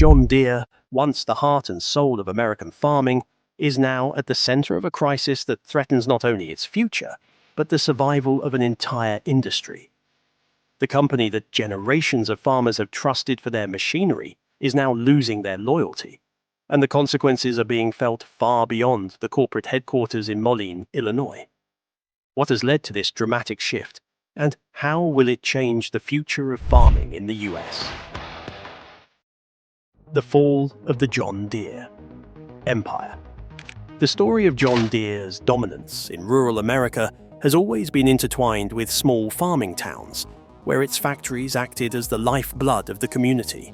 John Deere, once the heart and soul of American farming, is now at the center of a crisis that threatens not only its future, but the survival of an entire industry. The company that generations of farmers have trusted for their machinery is now losing their loyalty, and the consequences are being felt far beyond the corporate headquarters in Moline, Illinois. What has led to this dramatic shift, and how will it change the future of farming in the US? The fall of the John Deere Empire. The story of John Deere's dominance in rural America has always been intertwined with small farming towns, where its factories acted as the lifeblood of the community.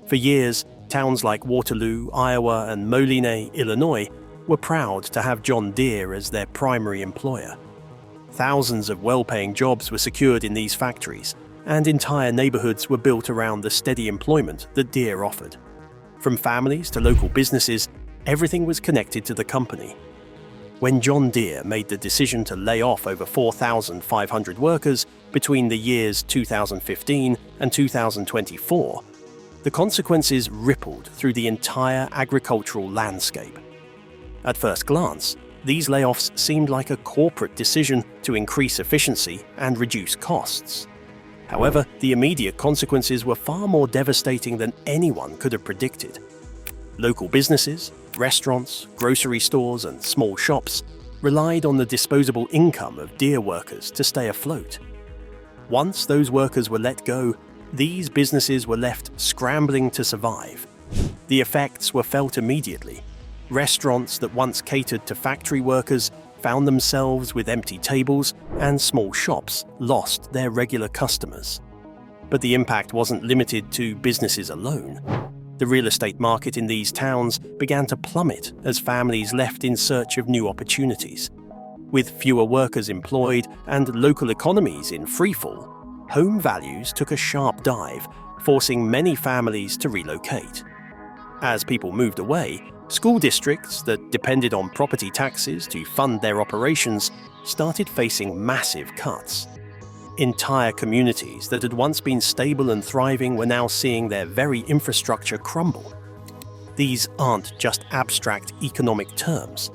For years, towns like Waterloo, Iowa, and Moline, Illinois, were proud to have John Deere as their primary employer. Thousands of well-paying jobs were secured in these factories, and entire neighborhoods were built around the steady employment that Deere offered. From families to local businesses, everything was connected to the company. When John Deere made the decision to lay off over 4,500 workers between the years 2015 and 2024, the consequences rippled through the entire agricultural landscape. At first glance, these layoffs seemed like a corporate decision to increase efficiency and reduce costs. However, the immediate consequences were far more devastating than anyone could have predicted. Local businesses, restaurants, grocery stores, and small shops relied on the disposable income of Deere workers to stay afloat. Once those workers were let go, these businesses were left scrambling to survive. The effects were felt immediately. Restaurants that once catered to factory workers found themselves with empty tables, and small shops lost their regular customers. But the impact wasn't limited to businesses alone. The real estate market in these towns began to plummet as families left in search of new opportunities. With fewer workers employed and local economies in freefall, home values took a sharp dive, forcing many families to relocate. As people moved away, school districts that depended on property taxes to fund their operations started facing massive cuts. Entire communities that had once been stable and thriving were now seeing their very infrastructure crumble. These aren't just abstract economic terms.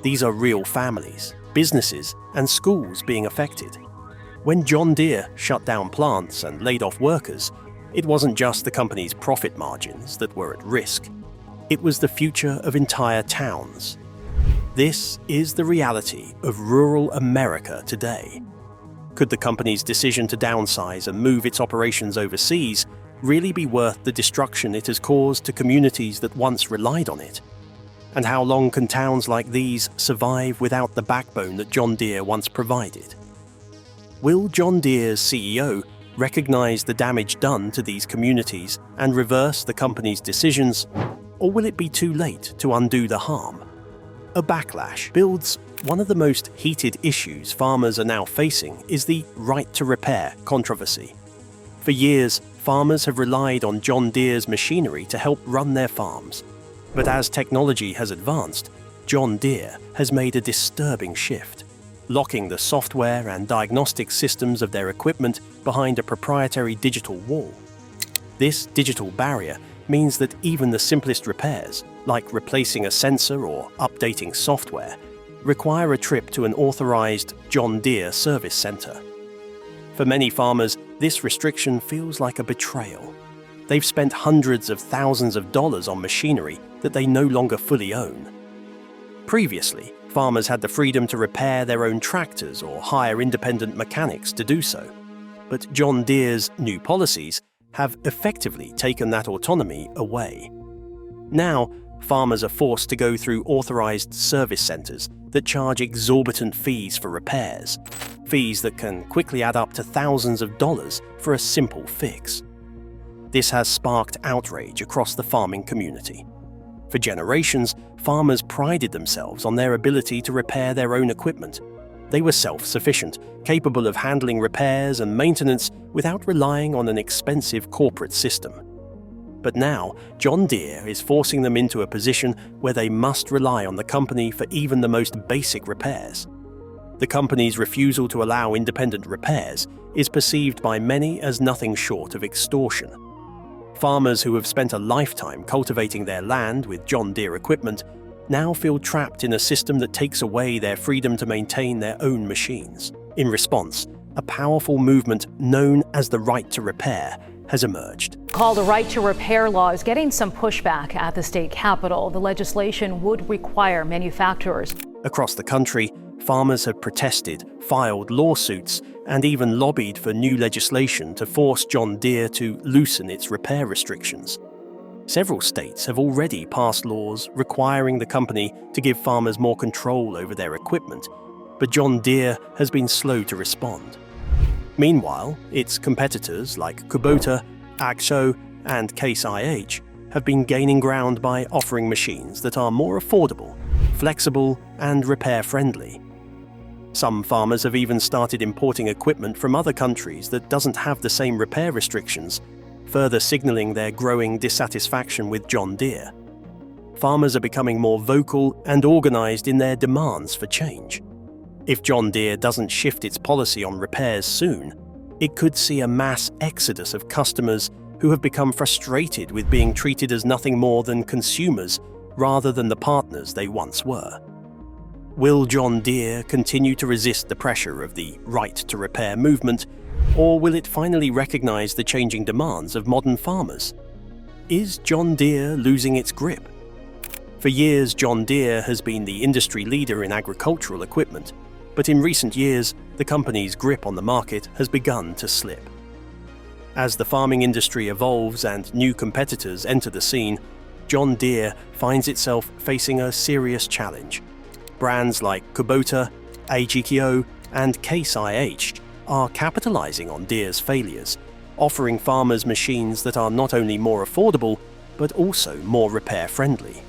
These are real families, businesses, and schools being affected. When John Deere shut down plants and laid off workers, it wasn't just the company's profit margins that were at risk. It was the future of entire towns. This is the reality of rural America today. Could the company's decision to downsize and move its operations overseas really be worth the destruction it has caused to communities that once relied on it? And how long can towns like these survive without the backbone that John Deere once provided? Will John Deere's CEO recognize the damage done to these communities and reverse the company's decisions? Or will it be too late to undo the harm? A backlash builds. One of the most heated issues farmers are now facing is the right to repair controversy. For years, farmers have relied on John Deere's machinery to help run their farms. But as technology has advanced, John Deere has made a disturbing shift, locking the software and diagnostic systems of their equipment behind a proprietary digital wall. This digital barrier means that even the simplest repairs, like replacing a sensor or updating software, require a trip to an authorized John Deere service center. For many farmers, this restriction feels like a betrayal. They've spent hundreds of thousands of dollars on machinery that they no longer fully own. Previously, farmers had the freedom to repair their own tractors or hire independent mechanics to do so. But John Deere's new policies have effectively taken that autonomy away. Now, farmers are forced to go through authorized service centers that charge exorbitant fees for repairs, fees that can quickly add up to thousands of dollars for a simple fix. This has sparked outrage across the farming community. For generations, farmers prided themselves on their ability to repair their own equipment. They were self-sufficient, capable of handling repairs and maintenance without relying on an expensive corporate system. But now, John Deere is forcing them into a position where they must rely on the company for even the most basic repairs. The company's refusal to allow independent repairs is perceived by many as nothing short of extortion. Farmers who have spent a lifetime cultivating their land with John Deere equipment now feel trapped in a system that takes away their freedom to maintain their own machines. In response, a powerful movement known as the right to repair has emerged. Called a right to repair law is getting some pushback at the state capitol. The legislation would require manufacturers. Across the country, farmers have protested, filed lawsuits, and even lobbied for new legislation to force John Deere to loosen its repair restrictions. Several states have already passed laws requiring the company to give farmers more control over their equipment, but John Deere has been slow to respond. Meanwhile, its competitors like Kubota, Akzo, and Case IH have been gaining ground by offering machines that are more affordable, flexible, and repair-friendly. Some farmers have even started importing equipment from other countries that doesn't have the same repair restrictions, further signaling their growing dissatisfaction with John Deere. Farmers are becoming more vocal and organized in their demands for change. If John Deere doesn't shift its policy on repairs soon, it could see a mass exodus of customers who have become frustrated with being treated as nothing more than consumers rather than the partners they once were. Will John Deere continue to resist the pressure of the right to repair movement, or will it finally recognize the changing demands of modern farmers? Is John Deere losing its grip? For years, John Deere has been the industry leader in agricultural equipment, but in recent years, the company's grip on the market has begun to slip. As the farming industry evolves and new competitors enter the scene, John Deere finds itself facing a serious challenge. Brands like Kubota, AGKO, and Case IH are capitalizing on Deere's failures, offering farmers machines that are not only more affordable, but also more repair-friendly.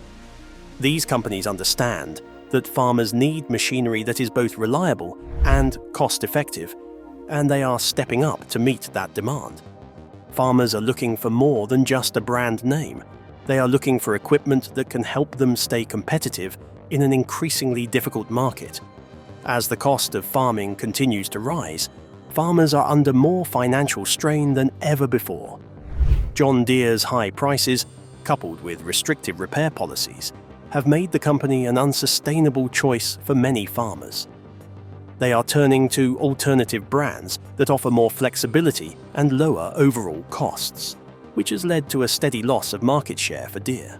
These companies understand that farmers need machinery that is both reliable and cost-effective, and they are stepping up to meet that demand. Farmers are looking for more than just a brand name. They are looking for equipment that can help them stay competitive in an increasingly difficult market. As the cost of farming continues to rise, farmers are under more financial strain than ever before. John Deere's high prices, coupled with restrictive repair policies, have made the company an unsustainable choice for many farmers. They are turning to alternative brands that offer more flexibility and lower overall costs, which has led to a steady loss of market share for Deere.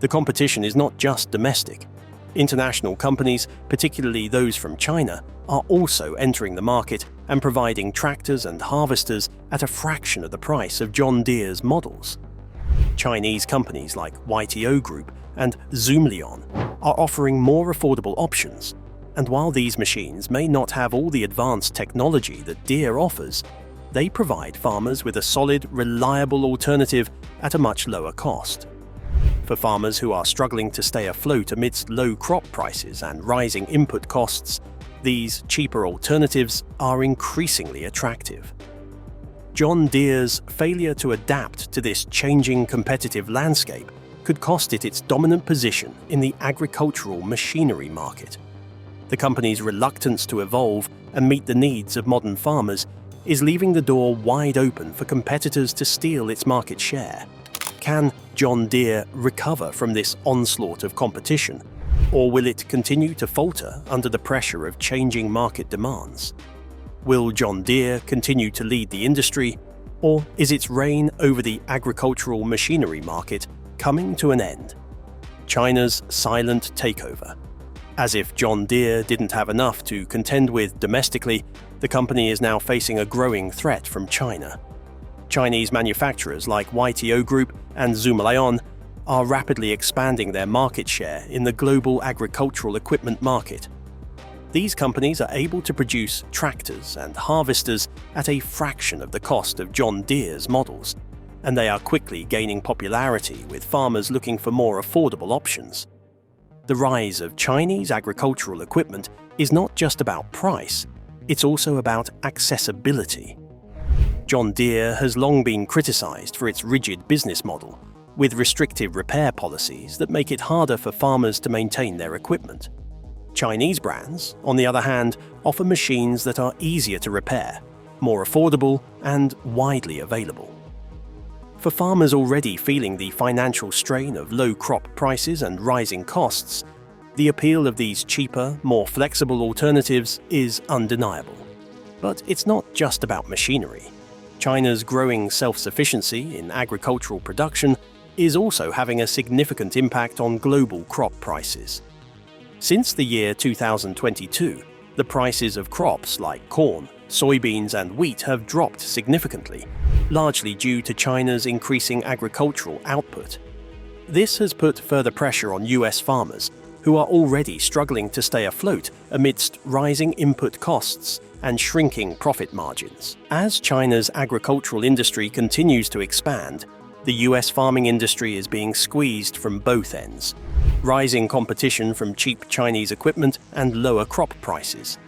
The competition is not just domestic. International companies, particularly those from China, are also entering the market and providing tractors and harvesters at a fraction of the price of John Deere's models. Chinese companies like YTO Group and Zoomlion are offering more affordable options, and while these machines may not have all the advanced technology that Deere offers, they provide farmers with a solid, reliable alternative at a much lower cost. For farmers who are struggling to stay afloat amidst low crop prices and rising input costs, these cheaper alternatives are increasingly attractive. John Deere's failure to adapt to this changing competitive landscape could cost it its dominant position in the agricultural machinery market. The company's reluctance to evolve and meet the needs of modern farmers is leaving the door wide open for competitors to steal its market share. Can John Deere recover from this onslaught of competition, or will it continue to falter under the pressure of changing market demands? Will John Deere continue to lead the industry, or is its reign over the agricultural machinery market coming to an end? China's silent takeover. As if John Deere didn't have enough to contend with domestically, the company is now facing a growing threat from China. Chinese manufacturers like YTO Group and Zoomlion are rapidly expanding their market share in the global agricultural equipment market. These companies are able to produce tractors and harvesters at a fraction of the cost of John Deere's models, and they are quickly gaining popularity with farmers looking for more affordable options. The rise of Chinese agricultural equipment is not just about price, it's also about accessibility. John Deere has long been criticized for its rigid business model, with restrictive repair policies that make it harder for farmers to maintain their equipment. Chinese brands, on the other hand, offer machines that are easier to repair, more affordable, and widely available. For farmers already feeling the financial strain of low crop prices and rising costs, the appeal of these cheaper, more flexible alternatives is undeniable. But it's not just about machinery. China's growing self-sufficiency in agricultural production is also having a significant impact on global crop prices. Since the year 2022, the prices of crops like corn, soybeans and wheat have dropped significantly, largely due to China's increasing agricultural output. This has put further pressure on US farmers, who are already struggling to stay afloat amidst rising input costs and shrinking profit margins. As China's agricultural industry continues to expand, the US farming industry is being squeezed from both ends. Rising competition from cheap Chinese equipment and lower crop prices.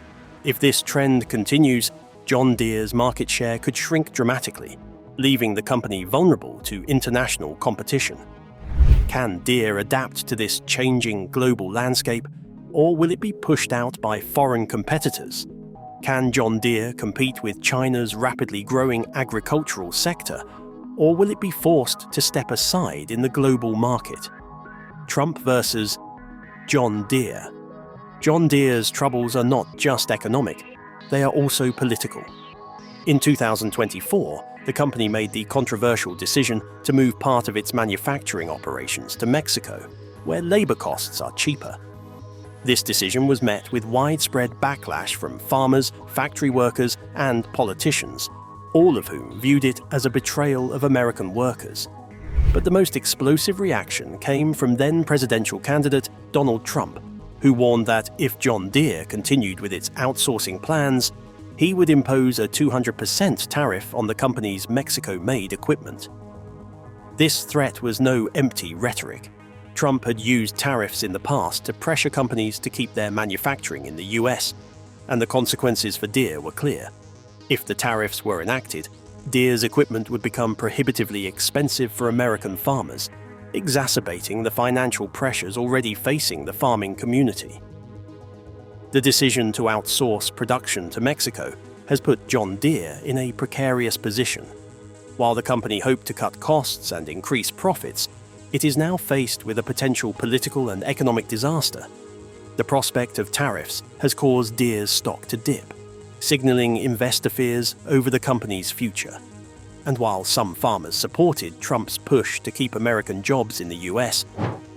If this trend continues, John Deere's market share could shrink dramatically, leaving the company vulnerable to international competition. Can Deere adapt to this changing global landscape, or will it be pushed out by foreign competitors? Can John Deere compete with China's rapidly growing agricultural sector, or will it be forced to step aside in the global market? Trump versus John Deere. John Deere's troubles are not just economic, they are also political. In 2024, the company made the controversial decision to move part of its manufacturing operations to Mexico, where labor costs are cheaper. This decision was met with widespread backlash from farmers, factory workers, and politicians, all of whom viewed it as a betrayal of American workers. But the most explosive reaction came from then presidential candidate Donald Trump, who warned that if John Deere continued with its outsourcing plans, he would impose a 200% tariff on the company's Mexico-made equipment. This threat was no empty rhetoric. Trump had used tariffs in the past to pressure companies to keep their manufacturing in the US, and the consequences for Deere were clear. If the tariffs were enacted, Deere's equipment would become prohibitively expensive for American farmers, exacerbating the financial pressures already facing the farming community. The decision to outsource production to Mexico has put John Deere in a precarious position. While the company hoped to cut costs and increase profits, it is now faced with a potential political and economic disaster. The prospect of tariffs has caused Deere's stock to dip, signaling investor fears over the company's future. And while some farmers supported Trump's push to keep American jobs in the US,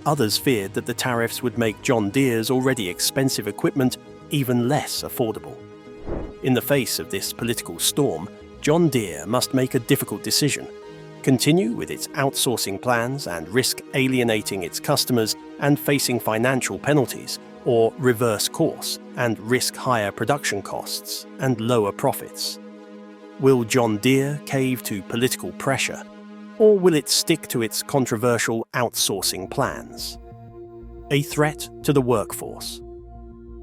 others feared that the tariffs would make John Deere's already expensive equipment even less affordable. In the face of this political storm, John Deere must make a difficult decision: continue with its outsourcing plans and risk alienating its customers and facing financial penalties, or reverse course and risk higher production costs and lower profits. Will John Deere cave to political pressure, or will it stick to its controversial outsourcing plans? A threat to the workforce.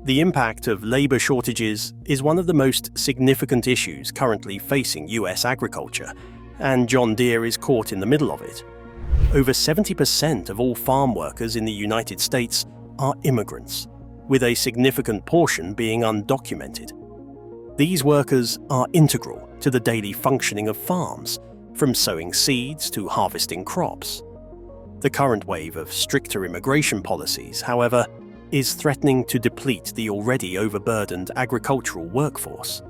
The impact of labor shortages is one of the most significant issues currently facing US agriculture, and John Deere is caught in the middle of it. Over 70% of all farm workers in the United States are immigrants, with a significant portion being undocumented. These workers are integral to the daily functioning of farms, from sowing seeds to harvesting crops. The current wave of stricter immigration policies, however, is threatening to deplete the already overburdened agricultural workforce.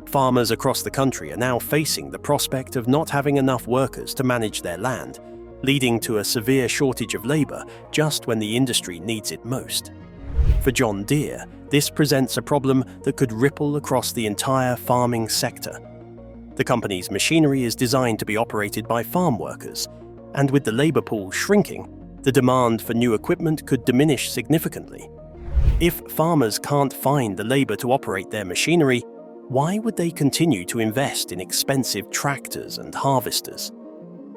Farmers across the country are now facing the prospect of not having enough workers to manage their land, leading to a severe shortage of labor just when the industry needs it most. For John Deere, this presents a problem that could ripple across the entire farming sector. The company's machinery is designed to be operated by farm workers, and with the labor pool shrinking, the demand for new equipment could diminish significantly. If farmers can't find the labor to operate their machinery, why would they continue to invest in expensive tractors and harvesters?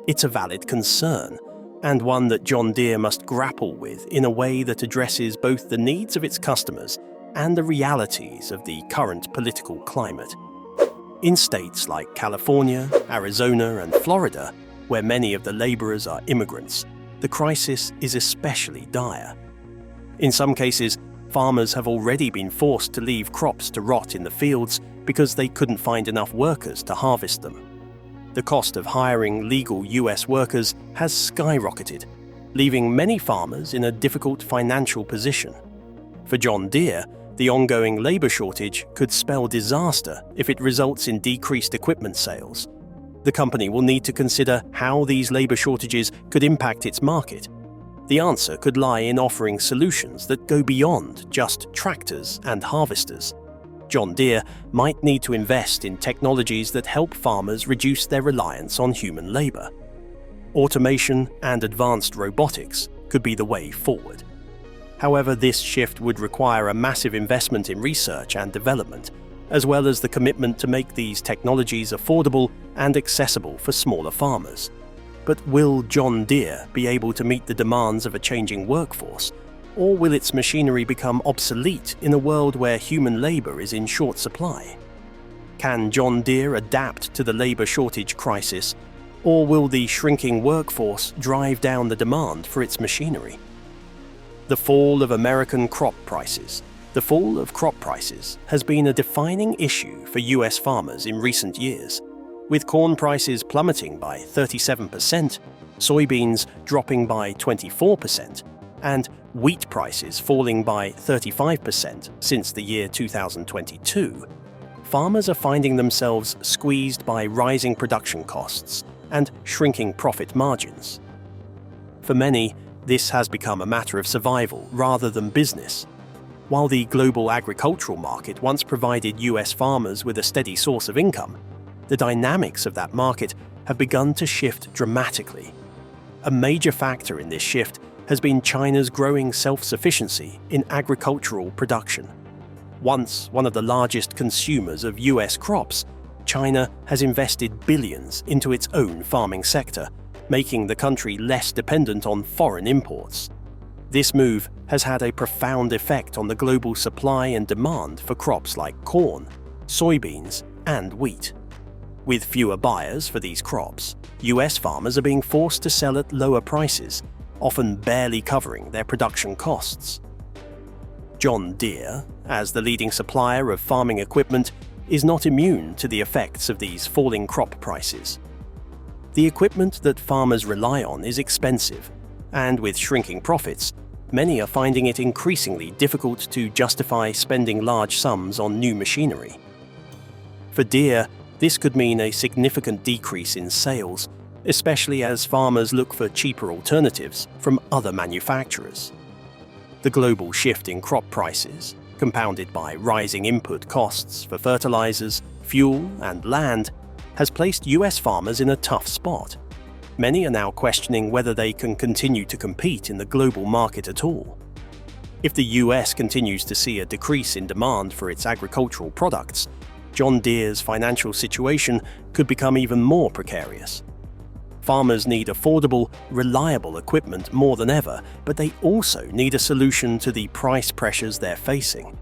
It's a valid concern, and one that John Deere must grapple with in a way that addresses both the needs of its customers and the realities of the current political climate. In states like California, Arizona, and Florida, where many of the laborers are immigrants, the crisis is especially dire. In some cases, farmers have already been forced to leave crops to rot in the fields because they couldn't find enough workers to harvest them. the cost of hiring legal US workers has skyrocketed, leaving many farmers in a difficult financial position. For John Deere, the ongoing labor shortage could spell disaster if it results in decreased equipment sales. The company will need to consider how these labor shortages could impact its market. The answer could lie in offering solutions that go beyond just tractors and harvesters. John Deere might need to invest in technologies that help farmers reduce their reliance on human labor. Automation and advanced robotics could be the way forward. However, this shift would require a massive investment in research and development, as well as the commitment to make these technologies affordable and accessible for smaller farmers. But will John Deere be able to meet the demands of a changing workforce, or will its machinery become obsolete in a world where human labor is in short supply? Can John Deere adapt to the labor shortage crisis, or will the shrinking workforce drive down the demand for its machinery? The fall of American crop prices. The fall of crop prices has been a defining issue for US farmers in recent years, with corn prices plummeting by 37%, soybeans dropping by 24%, and wheat prices falling by 35% since the year 2022. Farmers are finding themselves squeezed by rising production costs and shrinking profit margins. For many, this has become a matter of survival rather than business. While the global agricultural market once provided US farmers with a steady source of income, the dynamics of that market have begun to shift dramatically. A major factor in this shift has been China's growing self-sufficiency in agricultural production. Once one of the largest consumers of US crops, China has invested billions into its own farming sector, making the country less dependent on foreign imports. This move has had a profound effect on the global supply and demand for crops like corn, soybeans, and wheat. With fewer buyers for these crops, US farmers are being forced to sell at lower prices, often barely covering their production costs. John Deere, as the leading supplier of farming equipment, is not immune to the effects of these falling crop prices. The equipment that farmers rely on is expensive, and with shrinking profits, many are finding it increasingly difficult to justify spending large sums on new machinery. For Deere, this could mean a significant decrease in sales, especially as farmers look for cheaper alternatives from other manufacturers. The global shift in crop prices, compounded by rising input costs for fertilizers, fuel, and land, has placed US farmers in a tough spot. Many are now questioning whether they can continue to compete in the global market at all. If the US continues to see a decrease in demand for its agricultural products, John Deere's financial situation could become even more precarious. Farmers need affordable, reliable equipment more than ever, but they also need a solution to the price pressures they're facing.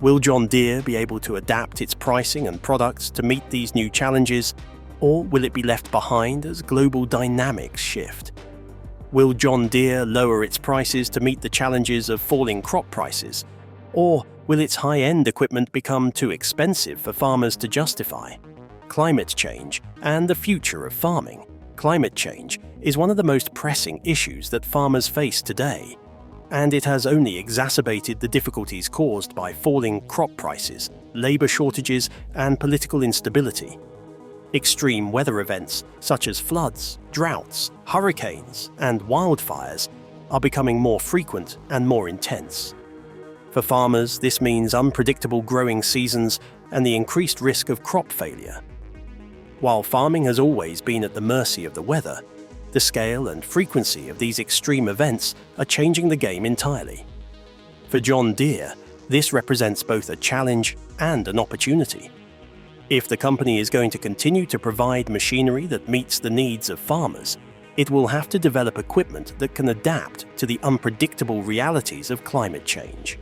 Will John Deere be able to adapt its pricing and products to meet these new challenges, or will it be left behind as global dynamics shift? Will John Deere lower its prices to meet the challenges of falling crop prices, or will its high-end equipment become too expensive for farmers to justify? Climate change and the future of farming. Climate change is one of the most pressing issues that farmers face today, and it has only exacerbated the difficulties caused by falling crop prices, labor shortages, and political instability. Extreme weather events such as floods, droughts, hurricanes, and wildfires are becoming more frequent and more intense. For farmers, this means unpredictable growing seasons and the increased risk of crop failure. While farming has always been at the mercy of the weather, the scale and frequency of these extreme events are changing the game entirely. For John Deere, this represents both a challenge and an opportunity. If the company is going to continue to provide machinery that meets the needs of farmers, it will have to develop equipment that can adapt to the unpredictable realities of climate change.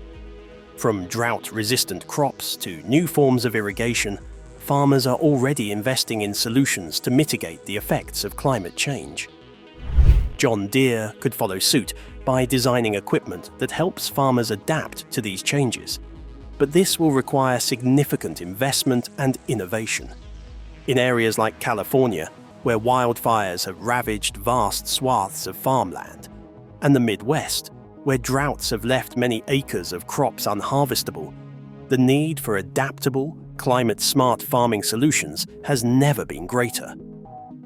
From drought-resistant crops to new forms of irrigation, farmers are already investing in solutions to mitigate the effects of climate change. John Deere could follow suit by designing equipment that helps farmers adapt to these changes, but this will require significant investment and innovation. In areas like California, where wildfires have ravaged vast swaths of farmland, and the Midwest, where droughts have left many acres of crops unharvestable, the need for adaptable, climate-smart farming solutions has never been greater.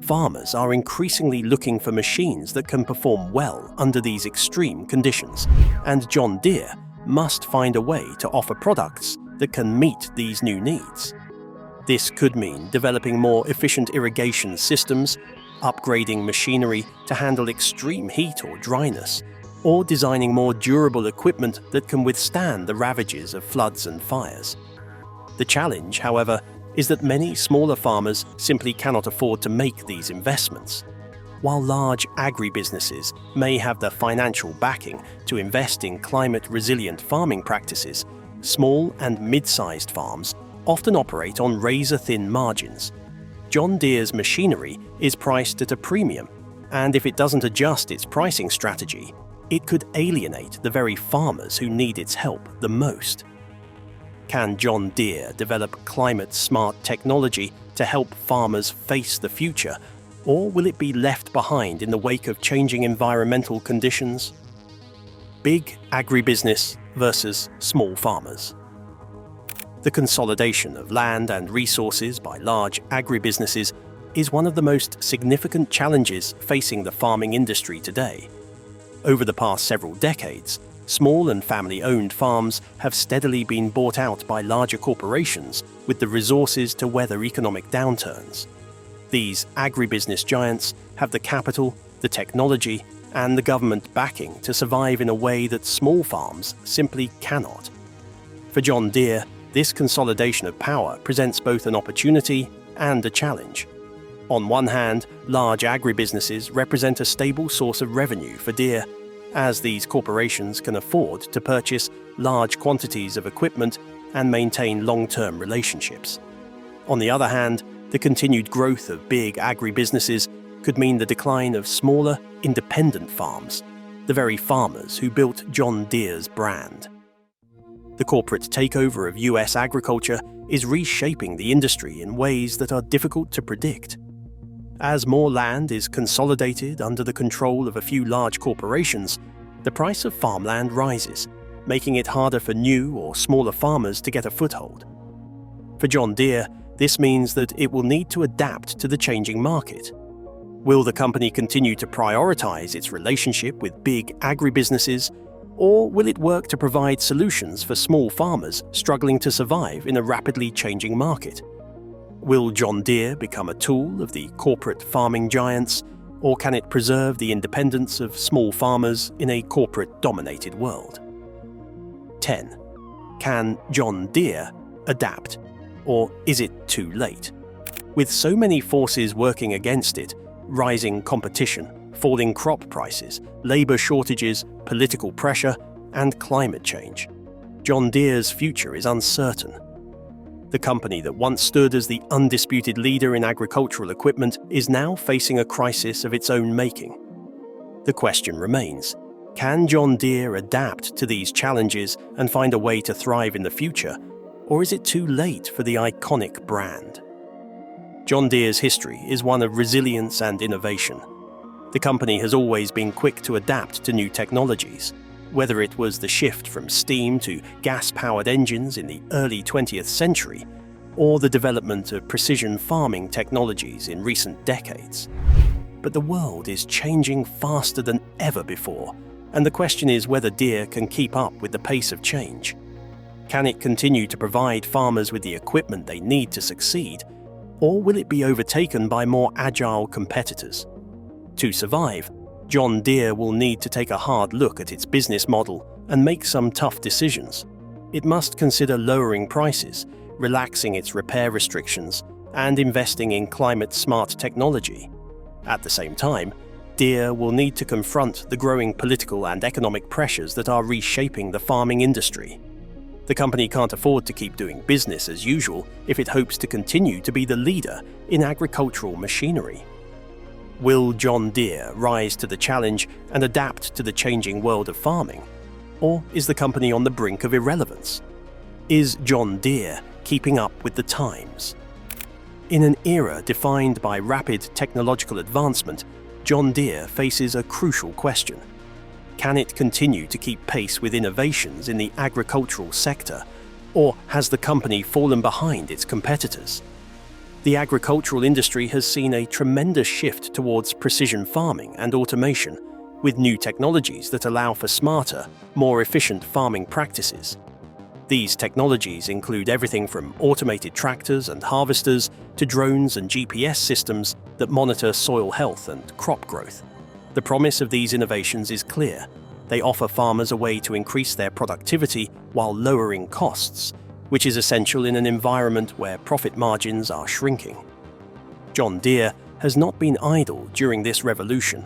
Farmers are increasingly looking for machines that can perform well under these extreme conditions, and John Deere must find a way to offer products that can meet these new needs. This could mean developing more efficient irrigation systems, upgrading machinery to handle extreme heat or dryness, or designing more durable equipment that can withstand the ravages of floods and fires. The challenge, however, is that many smaller farmers simply cannot afford to make these investments. While large agribusinesses may have the financial backing to invest in climate-resilient farming practices, small and mid-sized farms often operate on razor-thin margins. John Deere's machinery is priced at a premium, and if it doesn't adjust its pricing strategy, it could alienate the very farmers who need its help the most. Can John Deere develop climate-smart technology to help farmers face the future, or will it be left behind in the wake of changing environmental conditions? Big agribusiness versus small farmers. The consolidation of land and resources by large agribusinesses is one of the most significant challenges facing the farming industry today. Over the past several decades, small and family-owned farms have steadily been bought out by larger corporations with the resources to weather economic downturns. These agribusiness giants have the capital, the technology, and the government backing to survive in a way that small farms simply cannot. For John Deere, this consolidation of power presents both an opportunity and a challenge. On one hand, large agribusinesses represent a stable source of revenue for Deere, as these corporations can afford to purchase large quantities of equipment and maintain long-term relationships. On the other hand, the continued growth of big agribusinesses could mean the decline of smaller, independent farms, the very farmers who built John Deere's brand. The corporate takeover of US agriculture is reshaping the industry in ways that are difficult to predict. As more land is consolidated under the control of a few large corporations, the price of farmland rises, making it harder for new or smaller farmers to get a foothold. For John Deere, this means that it will need to adapt to the changing market. Will the company continue to prioritize its relationship with big agribusinesses, or will it work to provide solutions for small farmers struggling to survive in a rapidly changing market? Will John Deere become a tool of the corporate farming giants, or can it preserve the independence of small farmers in a corporate-dominated world? 10. Can John Deere adapt, or is it too late? With so many forces working against it, rising competition, falling crop prices, labor shortages, political pressure, and climate change, John Deere's future is uncertain. The company that once stood as the undisputed leader in agricultural equipment is now facing a crisis of its own making. The question remains, can John Deere adapt to these challenges and find a way to thrive in the future, or is it too late for the iconic brand? John Deere's history is one of resilience and innovation. The company has always been quick to adapt to new technologies. Whether it was the shift from steam to gas-powered engines in the early 20th century, or the development of precision farming technologies in recent decades. But the world is changing faster than ever before, and the question is whether Deere can keep up with the pace of change. Can it continue to provide farmers with the equipment they need to succeed, or will it be overtaken by more agile competitors? To survive, John Deere will need to take a hard look at its business model and make some tough decisions. It must consider lowering prices, relaxing its repair restrictions, and investing in climate-smart technology. At the same time, Deere will need to confront the growing political and economic pressures that are reshaping the farming industry. The company can't afford to keep doing business as usual if it hopes to continue to be the leader in agricultural machinery. Will John Deere rise to the challenge and adapt to the changing world of farming? Or is the company on the brink of irrelevance? Is John Deere keeping up with the times? In an era defined by rapid technological advancement, John Deere faces a crucial question. Can it continue to keep pace with innovations in the agricultural sector, or has the company fallen behind its competitors? The agricultural industry has seen a tremendous shift towards precision farming and automation, with new technologies that allow for smarter, more efficient farming practices. These technologies include everything from automated tractors and harvesters to drones and GPS systems that monitor soil health and crop growth. The promise of these innovations is clear. They offer farmers a way to increase their productivity while lowering costs, which is essential in an environment where profit margins are shrinking. John Deere has not been idle during this revolution.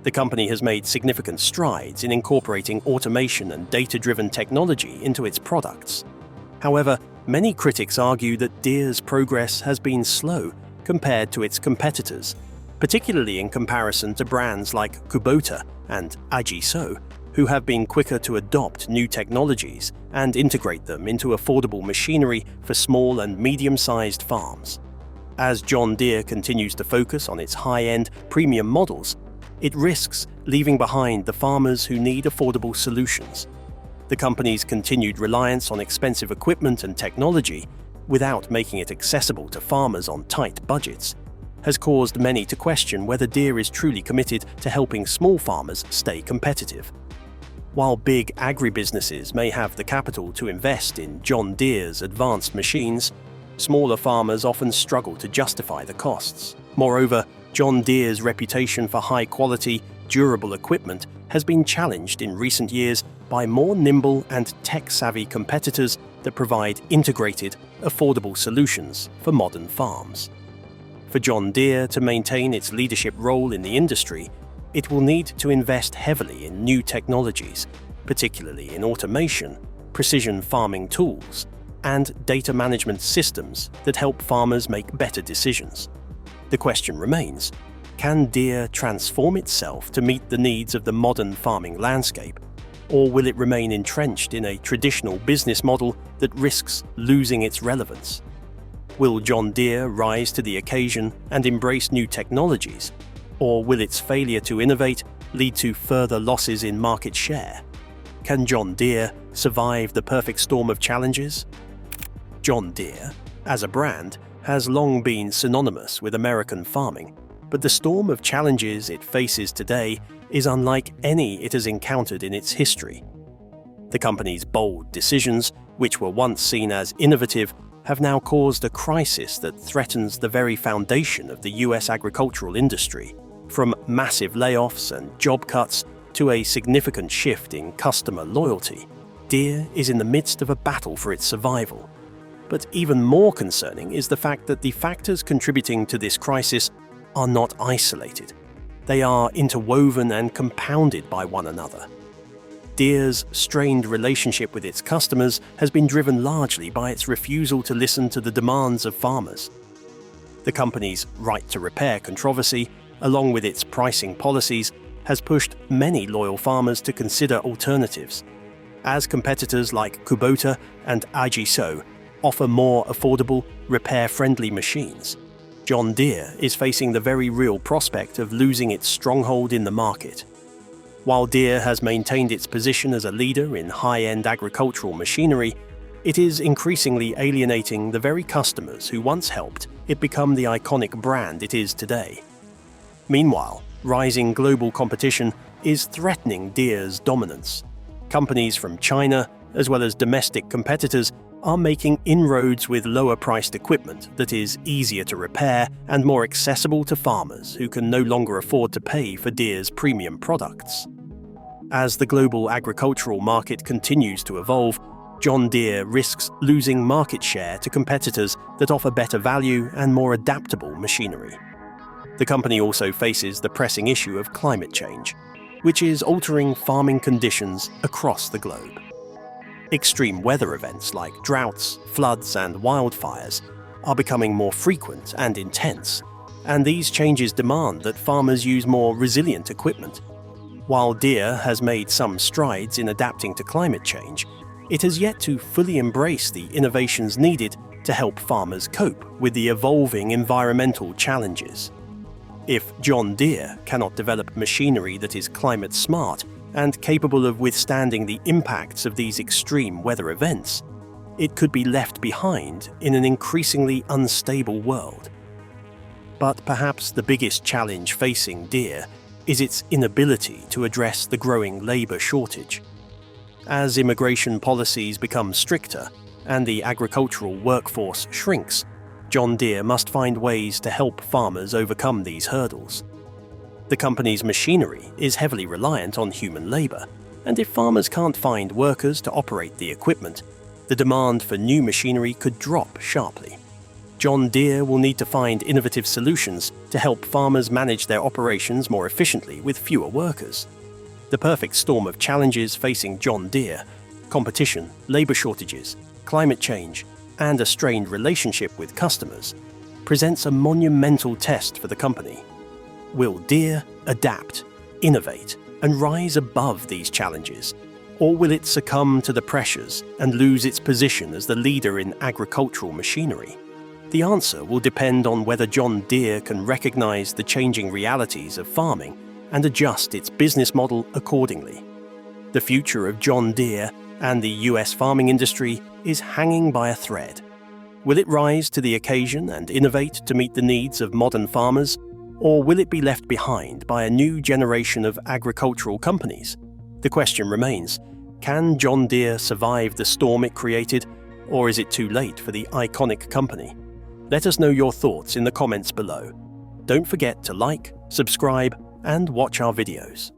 The company has made significant strides in incorporating automation and data-driven technology into its products. However, many critics argue that Deere's progress has been slow compared to its competitors, particularly in comparison to brands like Kubota and Ajiso, who have been quicker to adopt new technologies and integrate them into affordable machinery for small and medium-sized farms. As John Deere continues to focus on its high-end premium models, it risks leaving behind the farmers who need affordable solutions. The company's continued reliance on expensive equipment and technology, without making it accessible to farmers on tight budgets, has caused many to question whether Deere is truly committed to helping small farmers stay competitive. While big agribusinesses may have the capital to invest in John Deere's advanced machines, smaller farmers often struggle to justify the costs. Moreover, John Deere's reputation for high-quality, durable equipment has been challenged in recent years by more nimble and tech-savvy competitors that provide integrated, affordable solutions for modern farms. For John Deere to maintain its leadership role in the industry, it will need to invest heavily in new technologies, particularly in automation, precision farming tools, and data management systems that help farmers make better decisions. The question remains, can Deere transform itself to meet the needs of the modern farming landscape, or will it remain entrenched in a traditional business model that risks losing its relevance? Will John Deere rise to the occasion and embrace new technologies, or will its failure to innovate lead to further losses in market share? Can John Deere survive the perfect storm of challenges? John Deere, as a brand, has long been synonymous with American farming, but the storm of challenges it faces today is unlike any it has encountered in its history. The company's bold decisions, which were once seen as innovative, have now caused a crisis that threatens the very foundation of the US agricultural industry. From massive layoffs and job cuts to a significant shift in customer loyalty, Deere is in the midst of a battle for its survival. But even more concerning is the fact that the factors contributing to this crisis are not isolated. They are interwoven and compounded by one another. Deere's strained relationship with its customers has been driven largely by its refusal to listen to the demands of farmers. The company's right to repair controversy, along with its pricing policies, has pushed many loyal farmers to consider alternatives. As competitors like Kubota and Ajiso offer more affordable, repair-friendly machines, John Deere is facing the very real prospect of losing its stronghold in the market. While Deere has maintained its position as a leader in high-end agricultural machinery, it is increasingly alienating the very customers who once helped it become the iconic brand it is today. Meanwhile, rising global competition is threatening Deere's dominance. Companies from China, as well as domestic competitors, are making inroads with lower-priced equipment that is easier to repair and more accessible to farmers who can no longer afford to pay for Deere's premium products. As the global agricultural market continues to evolve, John Deere risks losing market share to competitors that offer better value and more adaptable machinery. The company also faces the pressing issue of climate change, which is altering farming conditions across the globe. Extreme weather events like droughts, floods, and wildfires are becoming more frequent and intense, and these changes demand that farmers use more resilient equipment. While Deere has made some strides in adapting to climate change, it has yet to fully embrace the innovations needed to help farmers cope with the evolving environmental challenges. If John Deere cannot develop machinery that is climate smart and capable of withstanding the impacts of these extreme weather events, it could be left behind in an increasingly unstable world. But perhaps the biggest challenge facing Deere is its inability to address the growing labour shortage. As immigration policies become stricter and the agricultural workforce shrinks, John Deere must find ways to help farmers overcome these hurdles. The company's machinery is heavily reliant on human labour, and if farmers can't find workers to operate the equipment, the demand for new machinery could drop sharply. John Deere will need to find innovative solutions to help farmers manage their operations more efficiently with fewer workers. The perfect storm of challenges facing John Deere – competition, labour shortages, climate change, and a strained relationship with customers – presents a monumental test for the company. Will Deere adapt, innovate, and rise above these challenges? Or will it succumb to the pressures and lose its position as the leader in agricultural machinery? The answer will depend on whether John Deere can recognize the changing realities of farming and adjust its business model accordingly. The future of John Deere and the US farming industry is hanging by a thread. Will it rise to the occasion and innovate to meet the needs of modern farmers, or will it be left behind by a new generation of agricultural companies? The question remains, can John Deere survive the storm it created, or is it too late for the iconic company? Let us know your thoughts in the comments below. Don't forget to like, subscribe, and watch our videos.